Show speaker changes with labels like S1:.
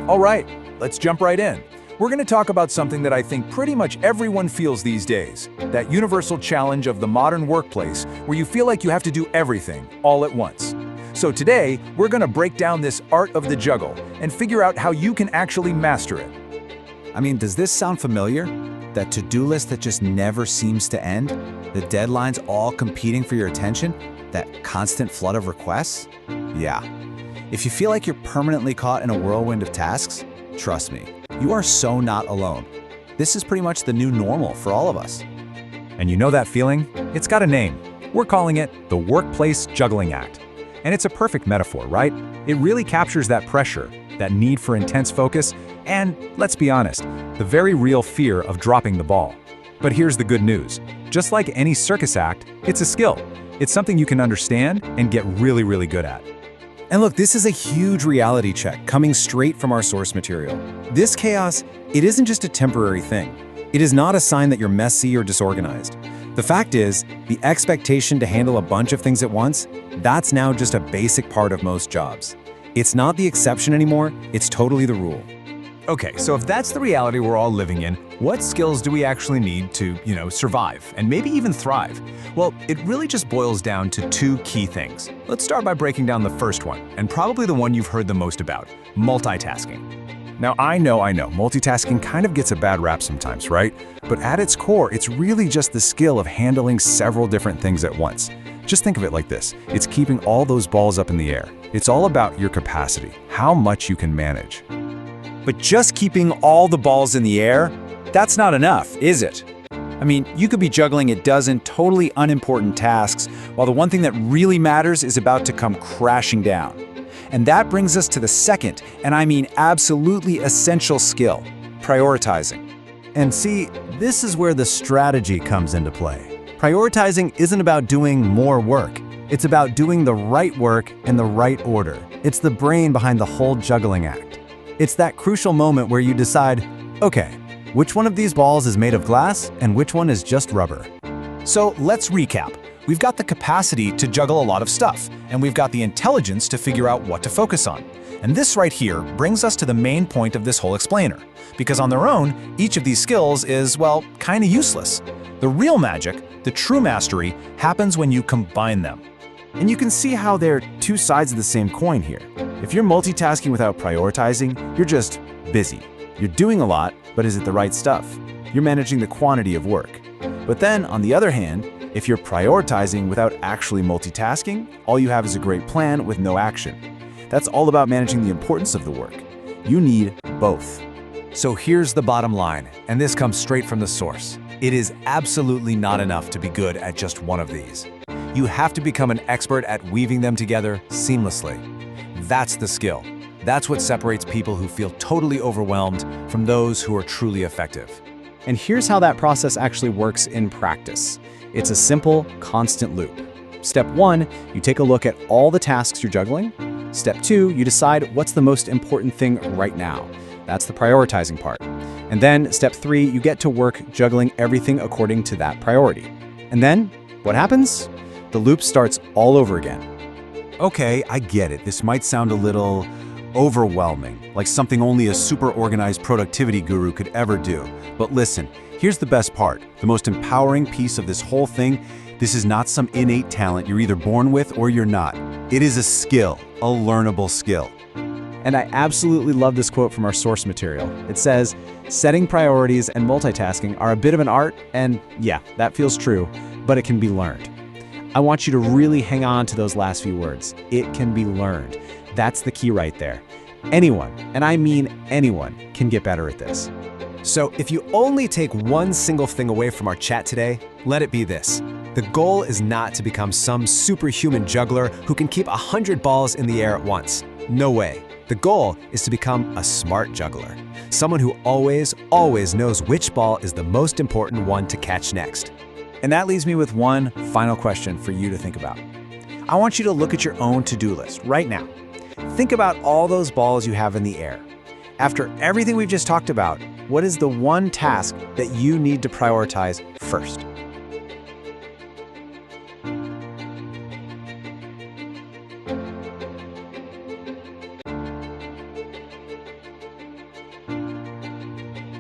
S1: All right, let's jump right in. We're going to talk about something that I think pretty much everyone feels these days, that universal challenge of the modern workplace where you feel like you have to do everything all at once. So today, we're going to break down this art of the juggle and figure out how you can actually master it.
S2: I mean, does this sound familiar? That to-do list that just never seems to end? The deadlines all competing for your attention? That constant flood of requests? Yeah. If you feel like you're permanently caught in a whirlwind of tasks, trust me, you are so not alone. This is pretty much the new normal for all of us.
S1: And you know that feeling? It's got a name. We're calling it the Workplace Juggling Act. And it's a perfect metaphor, right? It really captures that pressure, that need for intense focus, and, let's be honest, the very real fear of dropping the ball. But here's the good news. Just like any circus act, it's a skill. It's something you can understand and get really, really good at.
S3: And look, this is a huge reality check coming straight from our source material. This chaos, it isn't just a temporary thing. It is not a sign that you're messy or disorganized. The fact is, the expectation to handle a bunch of things at once, that's now just a basic part of most jobs. It's not the exception anymore, it's totally the rule.
S1: Okay, so if that's the reality we're all living in, what skills do we actually need to, survive and maybe even thrive? Well, it really just boils down to two key things. Let's start by breaking down the first one, and probably the one you've heard the most about, multitasking. Now, I know, multitasking kind of gets a bad rap sometimes, right? But at its core, it's really just the skill of handling several different things at once. Just think of it like this. It's keeping all those balls up in the air. It's all about your capacity, how much you can manage.
S3: But just keeping all the balls in the air, that's not enough, is it? I mean, you could be juggling a dozen totally unimportant tasks while the one thing that really matters is about to come crashing down. And that brings us to the second, and I mean absolutely essential skill, prioritizing.
S4: And see, this is where the strategy comes into play. Prioritizing isn't about doing more work. It's about doing the right work in the right order. It's the brain behind the whole juggling act. It's that crucial moment where you decide, okay, which one of these balls is made of glass and which one is just rubber?
S1: So let's recap. We've got the capacity to juggle a lot of stuff, and we've got the intelligence to figure out what to focus on. And this right here brings us to the main point of this whole explainer. Because on their own, each of these skills is, well, kind of useless. The real magic, the true mastery, happens when you combine them.
S3: And you can see how they're two sides of the same coin here. If you're multitasking without prioritizing, you're just busy. You're doing a lot, but is it the right stuff? You're managing the quantity of work. But then, on the other hand, if you're prioritizing without actually multitasking, all you have is a great plan with no action. That's all about managing the importance of the work. You need both.
S1: So here's the bottom line, and this comes straight from the source. It is absolutely not enough to be good at just one of these. You have to become an expert at weaving them together seamlessly. That's the skill. That's what separates people who feel totally overwhelmed from those who are truly effective.
S3: And here's how that process actually works in practice. It's a simple, constant loop. Step 1, you take a look at all the tasks you're juggling. Step 2, you decide what's the most important thing right now. That's the prioritizing part. And then step 3, you get to work juggling everything according to that priority. And then, what happens? The loop starts all over again.
S2: Okay, I get it. This might sound a little overwhelming, like something only a super organized productivity guru could ever do. But listen, here's the best part. The most empowering piece of this whole thing, this is not some innate talent you're either born with or you're not. It is a skill, a learnable skill.
S3: And I absolutely love this quote from our source material. It says, setting priorities and multitasking are a bit of an art, and yeah, that feels true, but it can be learned. I want you to really hang on to those last few words. It can be learned. That's the key right there. Anyone, and I mean anyone, can get better at this.
S5: So if you only take one single thing away from our chat today, let it be this. The goal is not to become some superhuman juggler who can keep 100 balls in the air at once. No way. The goal is to become a smart juggler. Someone who always knows which ball is the most important one to catch next.
S3: And that leaves me with one final question for you to think about. I want you to look at your own to-do list right now. Think about all those balls you have in the air. After everything we've just talked about, what is the one task that you need to prioritize first?